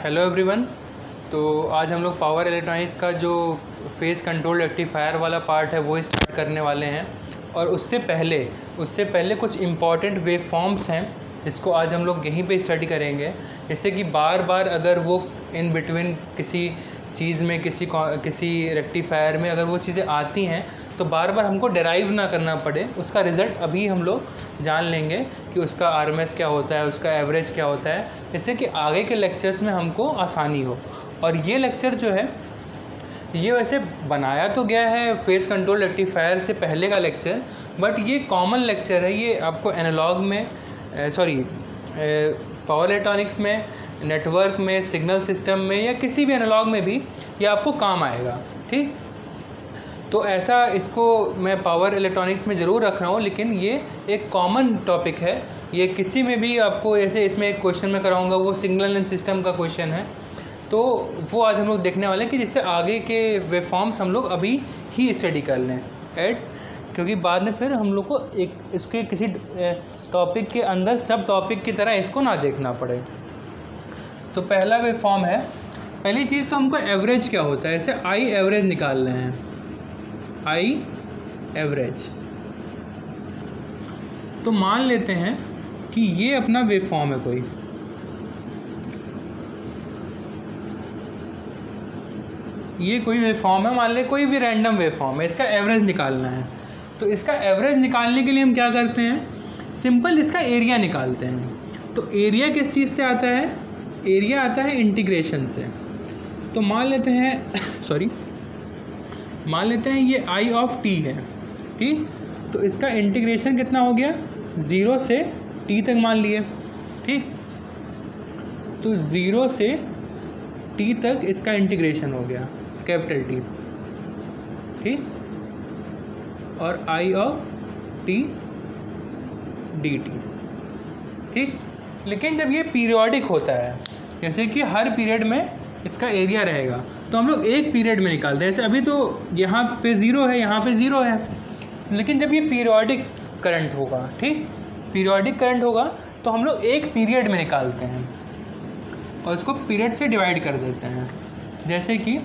Hello everyone. तो आज हम लोग पावर इलेक्ट्रॉनिक्स का जो फेज कंट्रोल रेक्टिफायर वाला पार्ट है वो स्टार्ट करने वाले हैं। और उससे पहले कुछ इम्पॉर्टेंट वेव फॉर्म्स हैं जिसको आज हम लोग यहीं पे स्टडी करेंगे, जिससे कि बार बार अगर वो इन बिटवीन किसी चीज़ में किसी रेक्टिफायर में अगर वो चीज़ें आती हैं तो बार बार हमको डेराइव ना करना पड़े। उसका रिज़ल्ट अभी हम लोग जान लेंगे कि उसका आरएमएस क्या होता है, उसका एवरेज क्या होता है, जिससे कि आगे के लेक्चर्स में हमको आसानी हो। और ये लेक्चर जो है ये वैसे बनाया तो गया है फेज कंट्रोल रेक्टिफायर से पहले का लेक्चर, बट ये कॉमन लेक्चर है। ये आपको एनालॉग में पावर इलेक्ट्रॉनिक्स में, नेटवर्क में, सिग्नल सिस्टम में या किसी भी एनालॉग में भी ये आपको काम आएगा। ठीक, तो ऐसा इसको मैं पावर इलेक्ट्रॉनिक्स में ज़रूर रख रहा हूँ, लेकिन ये एक कॉमन टॉपिक है। ये किसी में भी आपको, जैसे इसमें एक क्वेश्चन मैं कराऊंगा वो सिग्नल एंड सिस्टम का क्वेश्चन है, तो वो आज हम लोग देखने वाले हैं कि जिससे आगे के वेव फॉर्म्स हम लोग अभी ही स्टडी कर लें क्योंकि बाद में फिर हम लोग को एक इसके किसी टॉपिक के अंदर सब टॉपिक की तरह इसको ना देखना पड़े। तो पहला वेव फॉर्म है, पहली चीज़ तो हमको एवरेज क्या होता है, ऐसे आई एवरेज निकाल रहे हैं। आई एवरेज, तो मान लेते हैं कि ये अपना वेव फॉर्म है, कोई वेव फॉर्म है, मान ले कोई भी रैंडम वेव फॉर्म है, इसका एवरेज निकालना है। तो इसका एवरेज निकालने के लिए हम क्या करते हैं, सिंपल इसका एरिया निकालते हैं। तो एरिया किस चीज़ से आता है, एरिया आता है इंटीग्रेशन से। तो मान लेते हैं मान लेते हैं ये आई ऑफ टी है। ठीक, तो इसका इंटीग्रेशन कितना हो गया, 0 से टी तक मान लिए। ठीक, तो 0 से टी तक इसका इंटीग्रेशन हो गया, कैपिटल टी। ठीक, और आई ऑफ टी डी टी। ठीक, लेकिन जब ये पीरियोडिक होता है, जैसे कि हर पीरियड में इसका एरिया रहेगा, तो हम लोग एक पीरियड में निकालते हैं। जैसे अभी तो यहाँ पे 0 है, यहाँ पे 0 है, लेकिन जब ये पीरियोडिक करंट होगा, ठीक, पीरियोडिक करंट होगा तो हम लोग एक पीरियड में निकालते हैं और उसको पीरियड से डिवाइड कर देते हैं। जैसे कि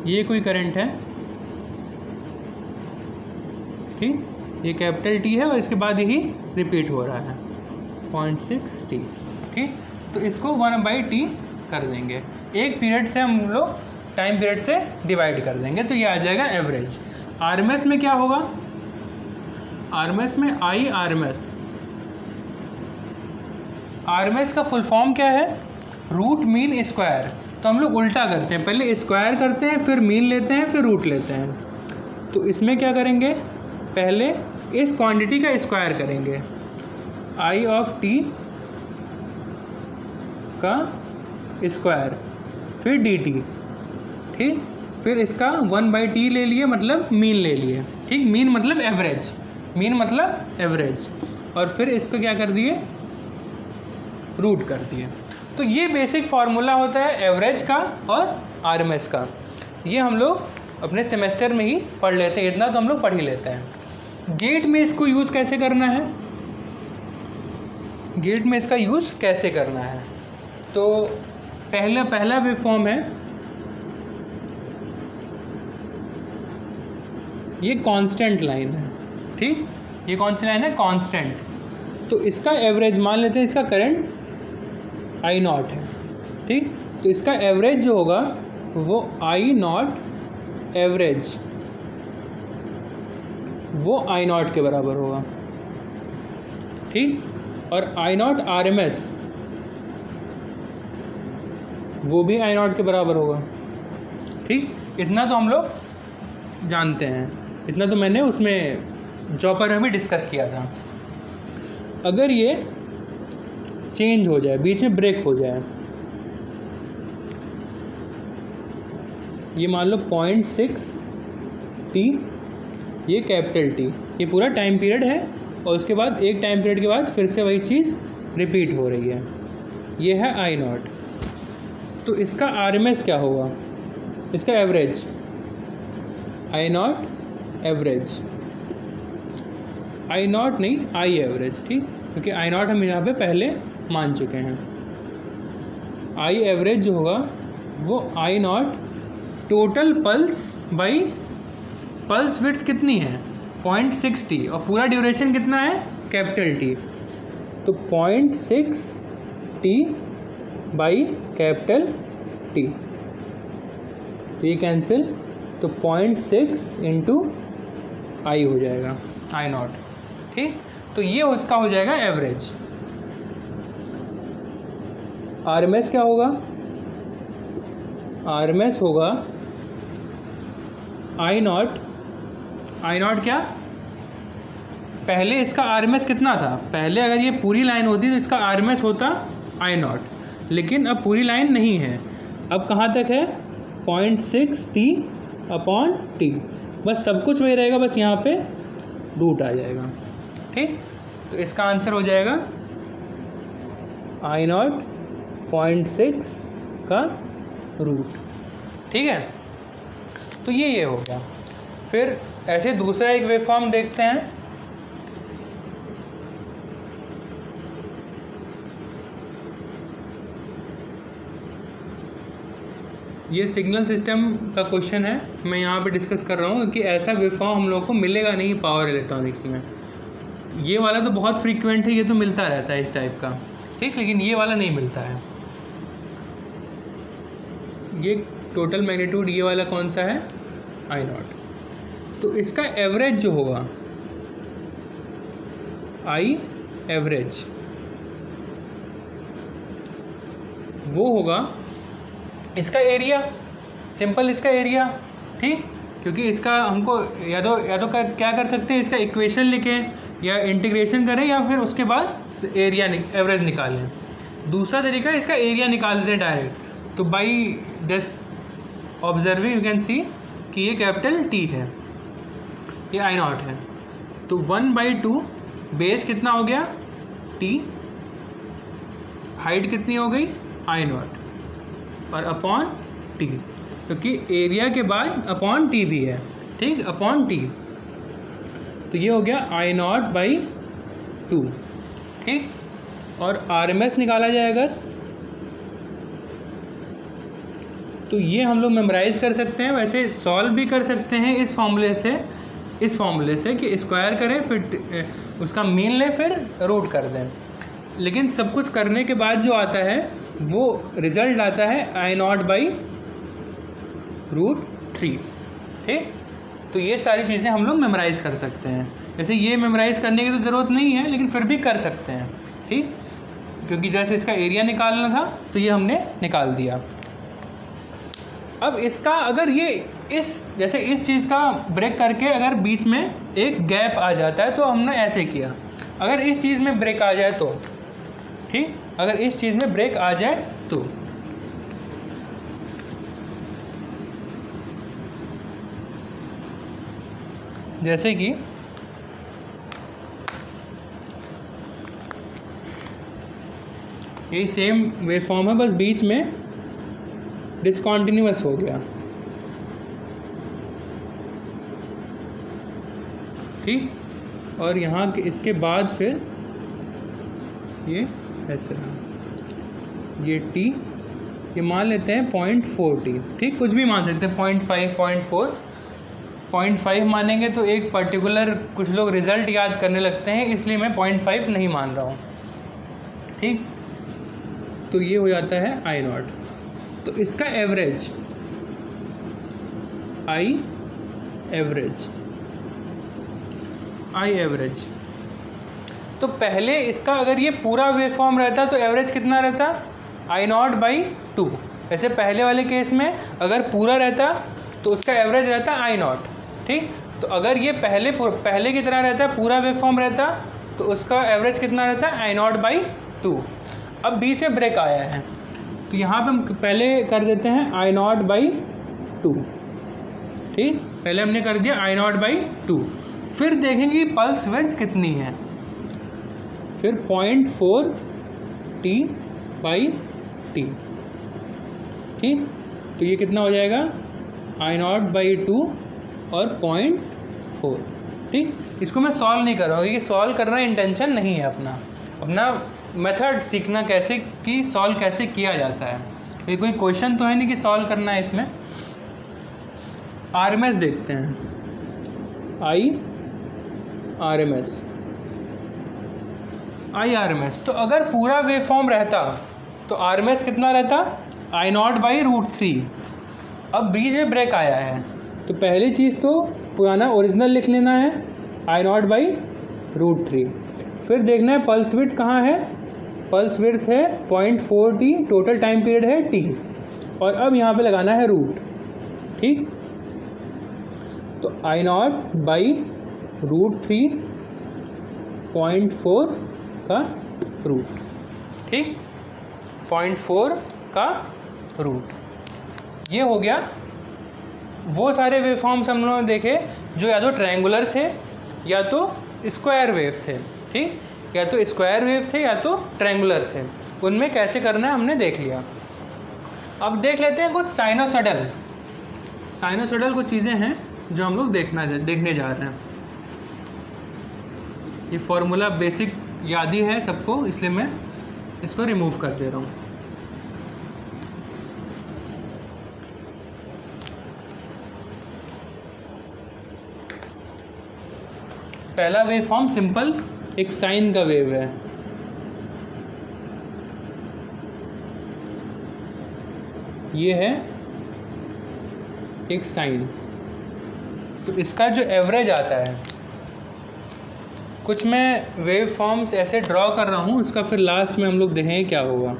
ये कोई करंट है, ठीक, ये कैपिटल टी है और इसके बाद यही रिपीट हो रहा है 0.6 टी। ठीक, तो इसको 1/t कर देंगे, एक पीरियड से हम लोग टाइम पीरियड से डिवाइड कर देंगे, तो ये आ जाएगा एवरेज। आरएमएस में क्या होगा, आरएमएस में आई आरएमएस का फुल फॉर्म क्या है, रूट मीन स्क्वायर। तो हम लोग उल्टा करते हैं, पहले स्क्वायर करते हैं, फिर मीन लेते हैं, फिर रूट लेते हैं। तो इसमें क्या करेंगे, पहले इस क्वांटिटी का स्क्वायर करेंगे, आई ऑफ टी का स्क्वायर, फिर डी टी। ठीक, फिर इसका 1/t ले लिए, मतलब मीन ले लिए। ठीक, मीन मतलब एवरेज, और फिर इसको क्या कर दिए, रूट कर दिए। तो ये बेसिक फार्मूला होता है एवरेज का और आरएमएस का। ये हम लोग अपने सेमेस्टर में ही पढ़ लेते हैं, इतना तो हम लोग पढ़ ही लेते हैं। गेट में इसको यूज़ कैसे करना है, गेट में इसका यूज़ कैसे करना है, तो पहला वेव फॉर्म है, ये कांस्टेंट लाइन है। ठीक, ये कौन सी लाइन है, कांस्टेंट। तो इसका एवरेज मान लेते हैं, इसका करंट आई नॉट है। ठीक, तो इसका एवरेज जो होगा वो आई नॉट एवरेज, वो आई नॉट के बराबर होगा। ठीक, और आई नॉट आरएमएस वो भी आई नॉट के बराबर होगा। ठीक, इतना तो हम लोग जानते हैं, इतना तो मैंने उसमें जॉपर में भी डिस्कस किया था। अगर ये चेंज हो जाए, बीच में ब्रेक हो जाए, ये मान लो 0.6 टी, ये कैपिटल टी, ये पूरा टाइम पीरियड है, और उसके बाद एक टाइम पीरियड के बाद फिर से वही चीज़ रिपीट हो रही है, ये है आई नॉट। तो इसका आरएमएस क्या होगा, इसका average, I not average, I not नहीं, आई एवरेज। ठीक, क्योंकि आई नॉट हम यहाँ पे पहले मान चुके हैं। आई एवरेज जो होगा वो I naught total pulse by pulse width कितनी है 0.6t और पूरा ड्यूरेशन कितना है कैपिटल टी, तो 0.6t बाई कैपिटल टी, तो ये कैंसिल, तो 0.6 इंटू आई हो जाएगा आई नॉट। ठीक, तो ये उसका हो जाएगा एवरेज। आरएमएस क्या होगा, आरएमएस होगा आई नॉट क्या, पहले इसका आरएमएस कितना था, पहले अगर ये पूरी लाइन होती तो इसका आरएमएस होता आई नॉट, लेकिन अब पूरी लाइन नहीं है, अब कहाँ तक है 0.6t अपॉन टी, बस सब कुछ वही रहेगा, बस यहाँ पे रूट आ जाएगा। ठीक, तो इसका आंसर हो जाएगा आई नॉट 0.6 का रूट। ठीक है, तो ये हो गया। फिर ऐसे दूसरा एक वेवफॉर्म देखते हैं। ये सिग्नल सिस्टम का क्वेश्चन है, मैं यहाँ पे डिस्कस कर रहा हूँ कि ऐसा वेवफॉर्म हम लोग को मिलेगा नहीं पावर इलेक्ट्रॉनिक्स में। ये वाला तो बहुत फ्रीक्वेंट है, ये तो मिलता रहता है इस टाइप का। ठीक, लेकिन ये वाला नहीं मिलता है। ये टोटल मैग्नीट्यूड ये वाला कौन सा है आई नॉट, तो इसका एवरेज जो होगा आई एवरेज वो होगा इसका एरिया, सिंपल इसका एरिया। ठीक, क्योंकि इसका हमको या तो क्या कर सकते हैं, इसका इक्वेशन लिखें या इंटीग्रेशन करें या फिर उसके बाद एरिया एवरेज निकालें। दूसरा तरीका इसका एरिया निकाल दें डायरेक्ट, तो by just observing you can see कि ये कैपिटल टी है, ये आई नॉट है, तो 1/2 बेस कितना हो गया टी, हाइट कितनी हो गई आई नॉट, और अपॉन टी, क्योंकि एरिया के बाद अपॉन टी भी है। ठीक, अपॉन टी, तो ये हो गया आई नॉट बाई 2। ठीक, और आरएमएस निकाला जाए अगर, तो ये हम लोग मेमोराइज कर सकते हैं, वैसे सॉल्व भी कर सकते हैं इस फॉर्मूले से कि स्क्वायर करें फिर उसका मीन लें फिर रूट कर दें, लेकिन सब कुछ करने के बाद जो आता है वो रिजल्ट आता है आई नॉट बाई √3। ठीक, तो ये सारी चीज़ें हम लोग मेमोराइज कर सकते हैं। जैसे ये मेमोराइज करने की तो ज़रूरत नहीं है, लेकिन फिर भी कर सकते हैं। ठीक, क्योंकि जैसे इसका एरिया निकालना था तो ये हमने निकाल दिया। अब इसका अगर ये जैसे इस चीज़ का ब्रेक करके अगर बीच में एक गैप आ जाता है तो हमने ऐसे किया, अगर इस चीज़ में ब्रेक आ जाए तो, ठीक, अगर इस चीज़ में ब्रेक आ जाए तो जैसे कि ये सेम वेवफॉर्म है, बस बीच में डिसकंटिन्यूअस हो गया। ठीक, और यहाँ के इसके बाद फिर ये ऐसे रहा, ये टी, ये मान लेते हैं 0.4t। ठीक, कुछ भी मान सकते हैं 0.5 0.4 0.5 मानेंगे तो एक पर्टिकुलर कुछ लोग रिज़ल्ट याद करने लगते हैं, इसलिए मैं 0.5 नहीं मान रहा हूँ। ठीक, तो ये हो जाता है आई नॉट, तो इसका एवरेज आई एवरेज, तो पहले इसका अगर ये पूरा वेवफॉर्म रहता तो एवरेज कितना रहता आई नॉट बाई 2। वैसे पहले वाले केस में अगर पूरा रहता तो उसका एवरेज रहता आई नॉट। ठीक, तो अगर ये पहले की तरह रहता, पूरा वेवफॉर्म रहता, तो उसका एवरेज कितना रहता आई नॉट बाई 2। अब बीच में ब्रेक आया है तो यहाँ पे हम पहले कर देते हैं आई नॉट बाई 2। ठीक, पहले हमने कर दिया आई नॉट बाई 2, फिर देखेंगे पल्स विड्थ कितनी है, फिर 0.4t बाई टी। ठीक, तो ये कितना हो जाएगा आई नॉट बाई 2 और 0.4। ठीक, इसको मैं सॉल्व नहीं कर रहा हूँ क्योंकि सॉल्व करना इंटेंशन नहीं है अपना, अपना मेथड सीखना कैसे कि सॉल्व कैसे किया जाता है। ये कोई क्वेश्चन तो है नहीं कि सॉल्व करना है इसमें। आरएमएस देखते हैं, आरएमएस। तो अगर पूरा वेव फॉर्म रहता तो आरएमएस कितना रहता, I0/√3। अब बीच में ब्रेक आया है तो पहली चीज़ तो पुराना ओरिजिनल लिख लेना है I0/√3। फिर देखना है पल्स विड्थ कहाँ है, पल्स विड्थ है 0.4 t, टोटल टाइम पीरियड है t, और अब यहाँ पे लगाना है रूट। ठीक, तो I0/√3 0.4 का रूट। ठीक, 0.4 का रूट। ये हो गया वो सारे वेव फॉर्म्स हम लोगों ने देखे जो या तो ट्रायंगुलर थे या तो स्क्वायर वेव थे। ठीक, या तो स्क्वायर वेव थे या तो ट्रायंगुलर थे, उनमें कैसे करना है हमने देख लिया। अब देख लेते हैं कुछ साइनोसॉइडल कुछ चीज़ें हैं जो हम लोग देखने जा रहे हैं। ये फॉर्मूला बेसिक याद ही है सबको, इसलिए मैं इसको रिमूव कर दे रहा हूँ। पहला वेव फॉर्म सिंपल एक साइन का वेव है। ये है एक साइन, तो इसका जो एवरेज आता है, कुछ मैं वेव फॉर्म्स ऐसे ड्रॉ कर रहा हूँ, उसका फिर लास्ट में हम लोग देखेंगे क्या होगा।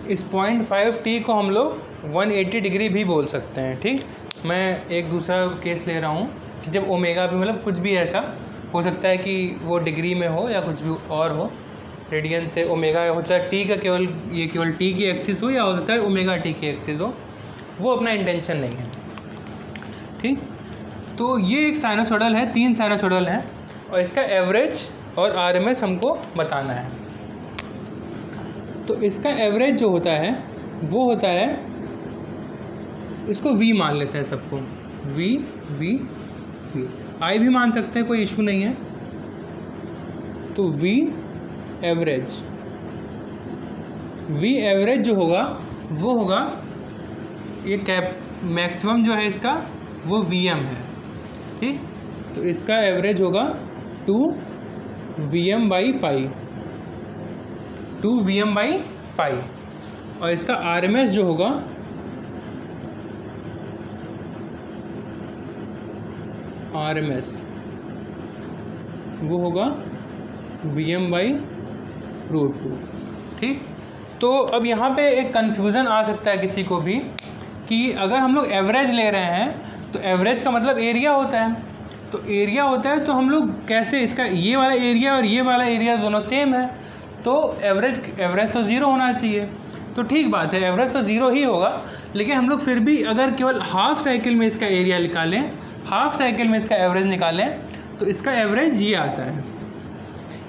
इस 0.5 t को हम लोग 180 डिग्री भी बोल सकते हैं। ठीक, मैं एक दूसरा केस ले रहा हूँ कि जब ओमेगा भी, मतलब कुछ भी ऐसा हो सकता है कि वो डिग्री में हो या कुछ भी और हो, रेडियन से ओमेगा होता है टी का, केवल टी की एक्सिस हो, या हो सकता है ओमेगा टी की एक्सिस हो, वो अपना इंटेंशन नहीं है। ठीक, तो ये एक साइनोसॉइडल है, 3 साइनोसॉइडल हैं, और इसका एवरेज और आरएमएस हमको बताना है। तो इसका एवरेज जो होता है वो होता है, इसको V मान लेते हैं सबको, V I भी मान सकते हैं, कोई इशू नहीं है। तो V एवरेज जो होगा वो होगा, ये मैक्सिमम जो है इसका वो Vm है। ठीक, तो इसका एवरेज होगा 2Vm/π, और इसका आरएमएस जो होगा वो होगा Vm/√2। ठीक, तो अब यहाँ पे एक कन्फ्यूज़न आ सकता है किसी को भी कि अगर हम लोग एवरेज ले रहे हैं तो एवरेज का मतलब एरिया होता है, तो एरिया होता है तो हम लोग कैसे, इसका ये वाला एरिया और ये वाला एरिया दोनों सेम है, तो एवरेज तो ज़ीरो होना चाहिए। तो ठीक बात है, एवरेज तो ज़ीरो ही होगा, लेकिन हम लोग फिर भी अगर केवल हाफ साइकिल में इसका एरिया निकालें, हाफ साइकिल में इसका एवरेज निकालें, तो इसका एवरेज ये आता है।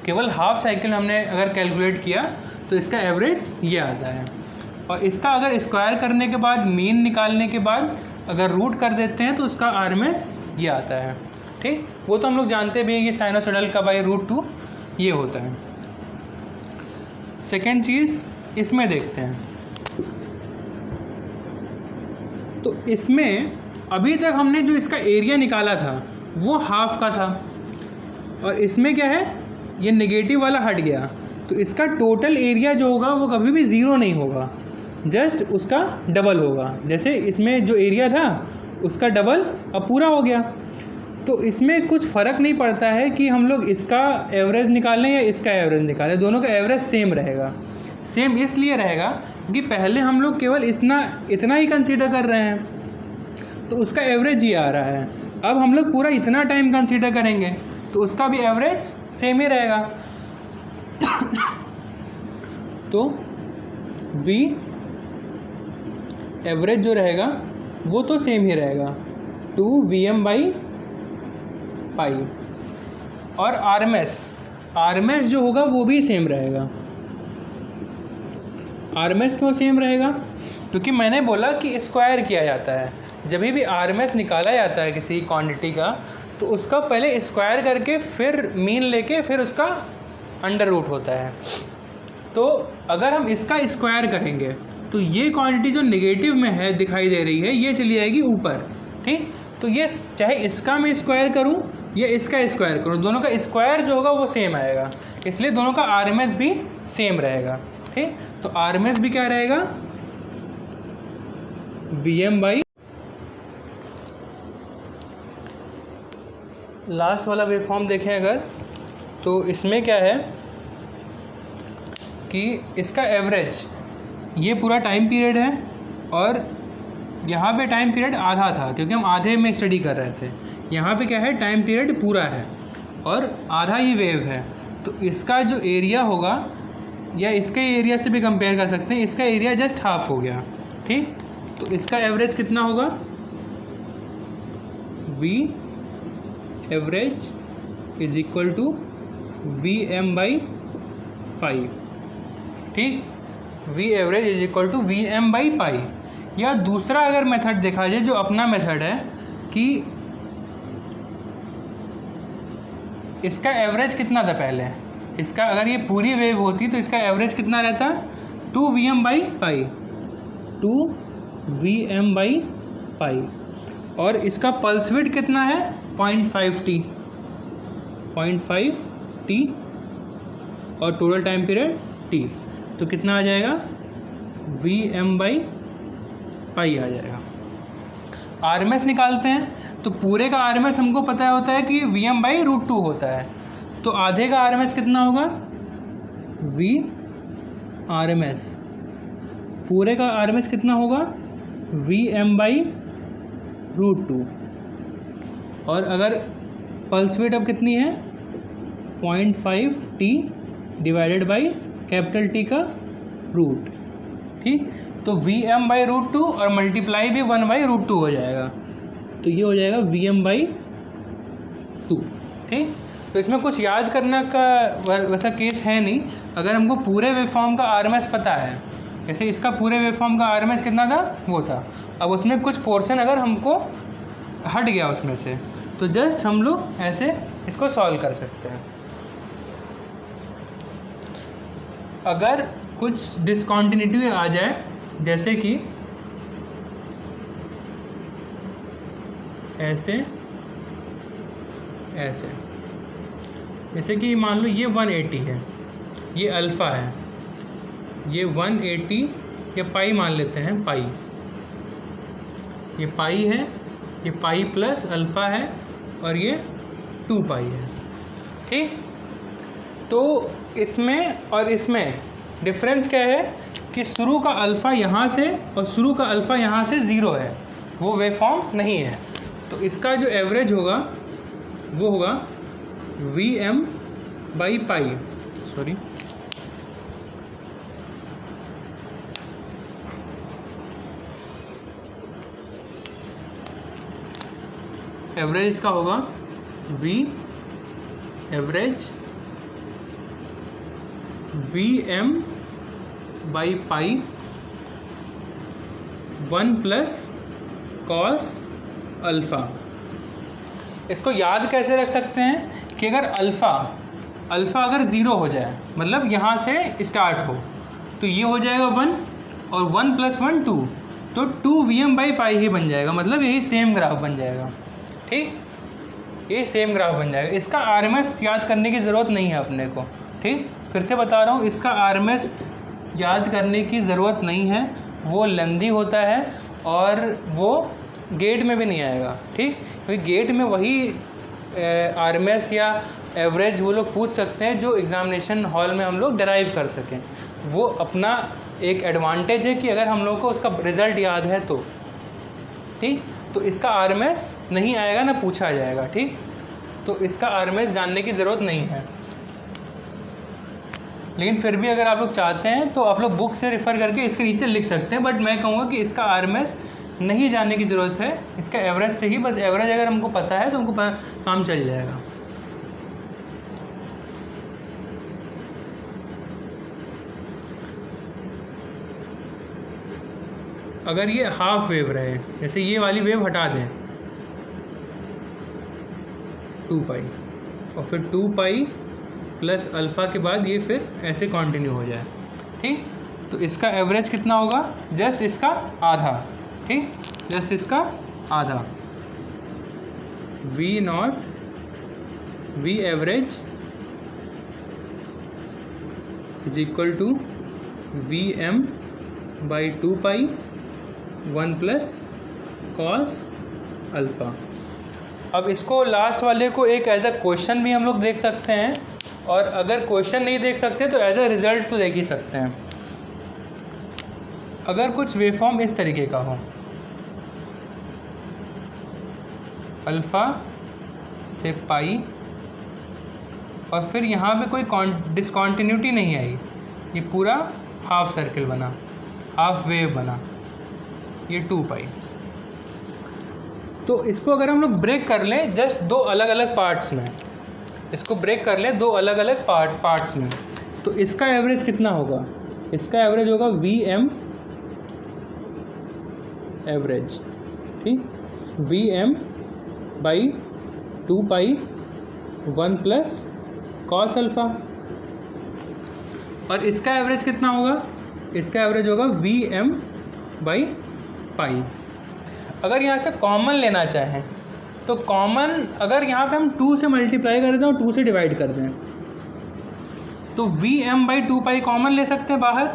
केवल हाफ साइकिल हमने अगर कैलकुलेट किया तो इसका एवरेज ये आता है, और इसका अगर स्क्वायर करने के बाद, मीन निकालने के बाद अगर रूट कर देते हैं तो उसका आरएमएस ये आता है। ठीक, वो तो हम लोग जानते भी हैं कि साइनोसॉइडल का /√2 ये होता है। सेकेंड चीज़ इसमें देखते हैं, तो इसमें अभी तक हमने जो इसका एरिया निकाला था वो हाफ का था, और इसमें क्या है, ये नेगेटिव वाला हट गया, तो इसका टोटल एरिया जो होगा वो कभी भी ज़ीरो नहीं होगा, जस्ट उसका डबल होगा। जैसे इसमें जो एरिया था उसका डबल अब पूरा हो गया, तो इसमें कुछ फ़र्क नहीं पड़ता है कि हम लोग इसका एवरेज निकालें या इसका एवरेज निकालें, दोनों का एवरेज सेम रहेगा। सेम इसलिए रहेगा कि पहले हम लोग केवल इतना ही कंसीडर कर रहे हैं, तो उसका एवरेज ये आ रहा है। अब हम लोग पूरा इतना टाइम कंसीडर करेंगे तो उसका भी एवरेज सेम ही रहेगा। तो V एवरेज जो रहेगा वो तो सेम ही रहेगा 2Vm/π। और RMS जो होगा वो भी सेम रहेगा। RMS क्यों सेम रहेगा? क्योंकि मैंने बोला कि स्क्वायर किया जाता है। जब भी RMS निकाला जाता है किसी क्वांटिटी का तो उसका पहले स्क्वायर करके फिर मीन लेके फिर उसका अंडर रूट होता है। तो अगर हम इसका स्क्वायर करेंगे तो ये क्वांटिटी जो नेगेटिव में है दिखाई दे रही है ये चली जाएगी ऊपर, ठीक। तो ये चाहे इसका मैं स्क्वायर करूं या इसका स्क्वायर करूं, दोनों का स्क्वायर जो होगा वो सेम आएगा, इसलिए दोनों का RMS भी सेम रहेगा, ठीक। तो RMS भी क्या रहेगा? Vm/। लास्ट वाला वेवफॉर्म देखें अगर, तो इसमें क्या है कि इसका एवरेज ये पूरा टाइम पीरियड है और यहाँ पे टाइम पीरियड आधा था क्योंकि हम आधे में स्टडी कर रहे थे। यहाँ पे क्या है, टाइम पीरियड पूरा है और आधा ही वेव है। तो इसका जो एरिया होगा या इसके एरिया से भी कंपेयर कर सकते हैं, इसका एरिया जस्ट हाफ हो गया, ठीक। तो इसका एवरेज कितना होगा? V average is equal to Vm/π, ठीक। V average is equal to Vm/π। या दूसरा अगर मेथड देखा जाए जो अपना मेथड है कि इसका एवरेज कितना था पहले, इसका अगर ये पूरी वेव होती तो इसका एवरेज कितना रहता? 2Vm/π, 2Vm/π। और इसका पल्स विड्थ कितना है? 0.5t, 0.5t और टोटल टाइम पीरियड t। तो कितना आ जाएगा? Vm/π आ जाएगा। RMS निकालते हैं तो पूरे का RMS हमको पता होता है कि Vm/√2 होता है। तो आधे का RMS कितना होगा? Vrms। पूरे का RMS कितना होगा? Vm/√2। और अगर पल्स विड्थ अब कितनी है? 0.5t divided by capital T का रूट, ठीक। तो Vm/√2 और मल्टीप्लाई भी 1/√2 हो जाएगा, तो ये हो जाएगा Vm/2, ठीक। तो इसमें कुछ याद करने का वैसा केस है नहीं। अगर हमको पूरे वेवफॉर्म का RMS पता है, जैसे इसका पूरे वेवफॉर्म का RMS कितना था वो था, अब उसमें कुछ पोर्शन अगर हमको हट गया उसमें से तो जस्ट हम लोग ऐसे इसको सॉल्व कर सकते हैं। अगर कुछ डिसकॉन्टिन्यूटी आ जाए जैसे कि ऐसे ऐसे, जैसे कि मान लो ये 180 है, ये अल्फ़ा है, ये 180 ये पाई मान लेते हैं, पाई, ये पाई है, ये पाई प्लस अल्फ़ा है और ये 2 पाई है, ठीक। तो इसमें और इसमें डिफरेंस क्या है कि शुरू का अल्फ़ा यहाँ से और शुरू का अल्फ़ा यहाँ से 0 है, वो वेवफॉर्म नहीं है। तो इसका जो एवरेज होगा वो होगा Vm/π, सॉरी, एवरेज इसका होगा V average Vm/π 1 plus cos alpha. इसको याद कैसे रख सकते हैं कि अगर अल्फ़ा अगर 0 हो जाए, मतलब यहाँ से स्टार्ट हो, तो ये हो जाएगा 1 और 1 + 1 2, तो 2Vm/π ही बन जाएगा, मतलब यही सेम ग्राफ बन जाएगा, ठीक। ये सेम ग्राफ बन जाएगा। इसका RMS याद करने की ज़रूरत नहीं है अपने को, ठीक। फिर से बता रहा हूँ, इसका RMS याद करने की ज़रूरत नहीं है, वो लेंदी होता है और वो गेट में भी नहीं आएगा, ठीक। क्योंकि गेट में वही RMS या एवरेज वो लोग पूछ सकते हैं जो एग्ज़ामिनेशन हॉल में हम लोग डिराइव कर सकें। वो अपना एक एडवांटेज है कि अगर हम लोग को उसका रिज़ल्ट याद है तो, ठीक। तो तो इसका आरएमएस नहीं आएगा, ना पूछा जाएगा, ठीक। तो इसका आरएमएस जानने की ज़रूरत नहीं है, लेकिन फिर भी अगर आप लोग चाहते हैं तो आप लोग बुक से रेफ़र करके इसके नीचे लिख सकते हैं, बट मैं कहूँगा कि इसका आरएमएस नहीं जानने की ज़रूरत है, इसका एवरेज से ही, बस एवरेज अगर हमको पता है तो हमको काम चल जाएगा। अगर ये हाफ वेव रहे, जैसे ये वाली वेव हटा दें 2 पाई, और फिर 2 पाई प्लस अल्फ़ा के बाद ये फिर ऐसे कंटिन्यू हो जाए, ठीक। तो इसका एवरेज कितना होगा, जस्ट इसका आधा, ठीक, जस्ट इसका आधा, V naught V average is equal to V M by 2 pi 1 plus cos alpha. अब इसको लास्ट वाले को एक एज अ क्वेश्चन भी हम लोग देख सकते हैं, और अगर क्वेश्चन नहीं देख सकते तो एज अ रिजल्ट तो देख ही सकते हैं। अगर कुछ वेवफॉर्म इस तरीके का हो, अल्फ़ा से पाई, और फिर यहाँ पे कोई डिसकॉन्टिन्यूटी नहीं आई, ये पूरा हाफ सर्कल बना, हाफ वेव बना, ये 2 पाई। तो इसको अगर हम लोग ब्रेक कर लें जस्ट दो अलग अलग पार्ट्स में, इसको ब्रेक कर लें दो अलग अलग पार्ट्स में, तो इसका एवरेज कितना होगा, इसका एवरेज होगा वी एम एवरेज, ठीक, V M by 2 pi 1 plus cos alpha. और इसका एवरेज कितना होगा, इसका एवरेज होगा वी एम बाई पाई। अगर यहाँ से कॉमन लेना चाहें तो कॉमन, अगर यहाँ पे हम 2 से मल्टीप्लाई कर दें और 2 से डिवाइड कर दें, तो V M by 2 pi common ले सकते हैं बाहर,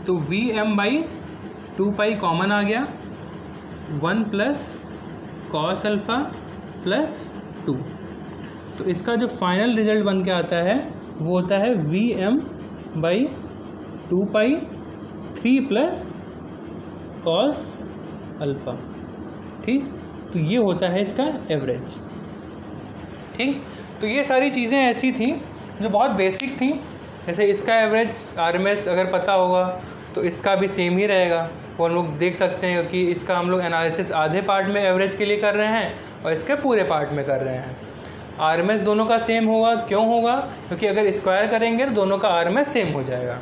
तो V M by 2 pi common आ गया, 1 प्लस कॉस अल्फ़ा प्लस 2। तो इसका जो फाइनल रिजल्ट बन के आता है वो होता है V M by 2 pi 3 plus cos alpha, ठीक। तो ये होता है इसका एवरेज, ठीक। तो ये सारी चीज़ें ऐसी थी जो बहुत बेसिक थी, जैसे इसका एवरेज आरएमएस अगर पता होगा तो इसका भी सेम ही रहेगा, वो हम लोग देख सकते हैं कि इसका हम लोग एनालिसिस आधे पार्ट में एवरेज के लिए कर रहे हैं और इसके पूरे पार्ट में कर रहे हैं। आरएमएस दोनों का सेम होगा, क्यों होगा, क्योंकि अगर स्क्वायर करेंगे तो दोनों का आरएमएस सेम हो जाएगा।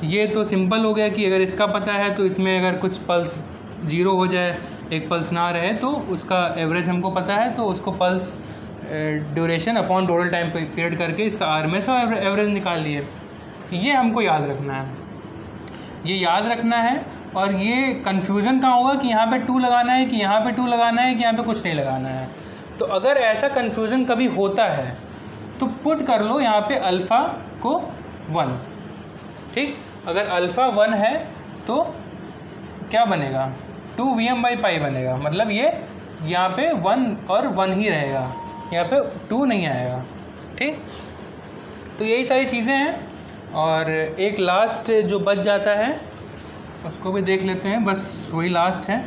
ये तो सिंपल हो गया कि अगर इसका पता है तो इसमें अगर कुछ पल्स 0 हो जाए, एक पल्स ना रहे, तो उसका एवरेज हमको पता है, तो उसको pulse duration upon total time period करके इसका आरएमएस और एवरेज निकाल लिए। ये हमको याद रखना है, ये याद रखना है। और ये कन्फ्यूज़न कहाँ होगा कि यहाँ पे 2 लगाना है कि यहाँ पे 2 लगाना है कि यहाँ पे कुछ नहीं लगाना है। तो अगर ऐसा कन्फ्यूज़न कभी होता है तो पुट कर लो यहाँ पे अल्फ़ा को 1, ठीक। अगर अल्फ़ा 1 है तो क्या बनेगा, 2 वी एम बाई पाई बनेगा, मतलब ये यहाँ पे 1 और 1 ही रहेगा, यहाँ पे 2 नहीं आएगा, ठीक। तो यही सारी चीज़ें हैं। और एक लास्ट जो बच जाता है उसको भी देख लेते हैं, बस वही लास्ट है।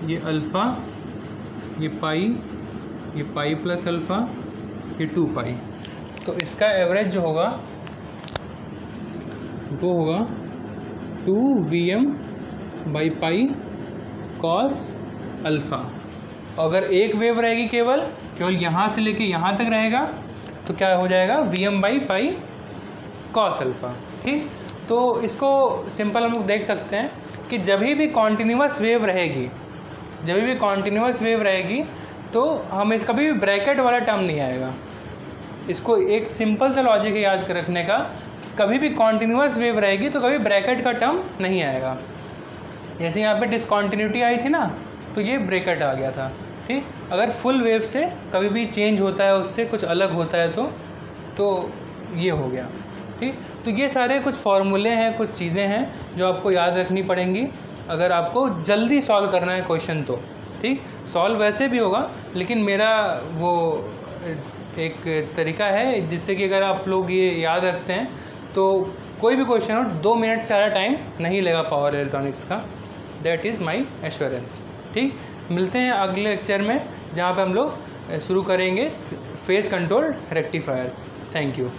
ये अल्फ़ा, ये पाई प्लस अल्फ़ा, ये 2 पाई। तो इसका एवरेज जो होगा वो होगा 2 V M by pi cos alpha. अगर एक वेव रहेगी केवल यहाँ से लेके यहाँ तक रहेगा तो क्या हो जाएगा, V M by pi cos alpha, ठीक। तो इसको सिंपल हम लोग देख सकते हैं कि जब भी कॉन्टिन्यूस वेव रहेगी तो हम इस कभी भी ब्रैकेट वाला टर्म नहीं आएगा। इसको एक सिंपल सा लॉजिक है याद कर रखने का कि कभी भी कॉन्टिन्यूस वेव रहेगी तो कभी ब्रैकेट का टर्म नहीं आएगा। जैसे यहाँ पे डिसकॉन्टिन्यूटी आई थी ना, तो ये ब्रेकेट आ गया था। ठीक, अगर फुल वेव से कभी भी चेंज होता है, उससे कुछ अलग होता है तो ये हो गया। ठीक, तो ये सारे कुछ फॉर्मूले हैं, कुछ चीज़ें हैं जो आपको याद रखनी पड़ेंगी अगर आपको जल्दी सॉल्व करना है क्वेश्चन तो। ठीक, सॉल्व वैसे भी होगा, लेकिन मेरा वो एक तरीका है जिससे कि अगर आप लोग ये याद रखते हैं तो कोई भी क्वेश्चन हो 2 मिनट से ज़्यादा टाइम नहीं लेगा पावर इलेक्ट्रॉनिक्स का। That is my assurance. ठीक, मिलते हैं अगले लेक्चर में जहाँ पे हम लोग शुरू करेंगे phase control rectifiers. Thank you.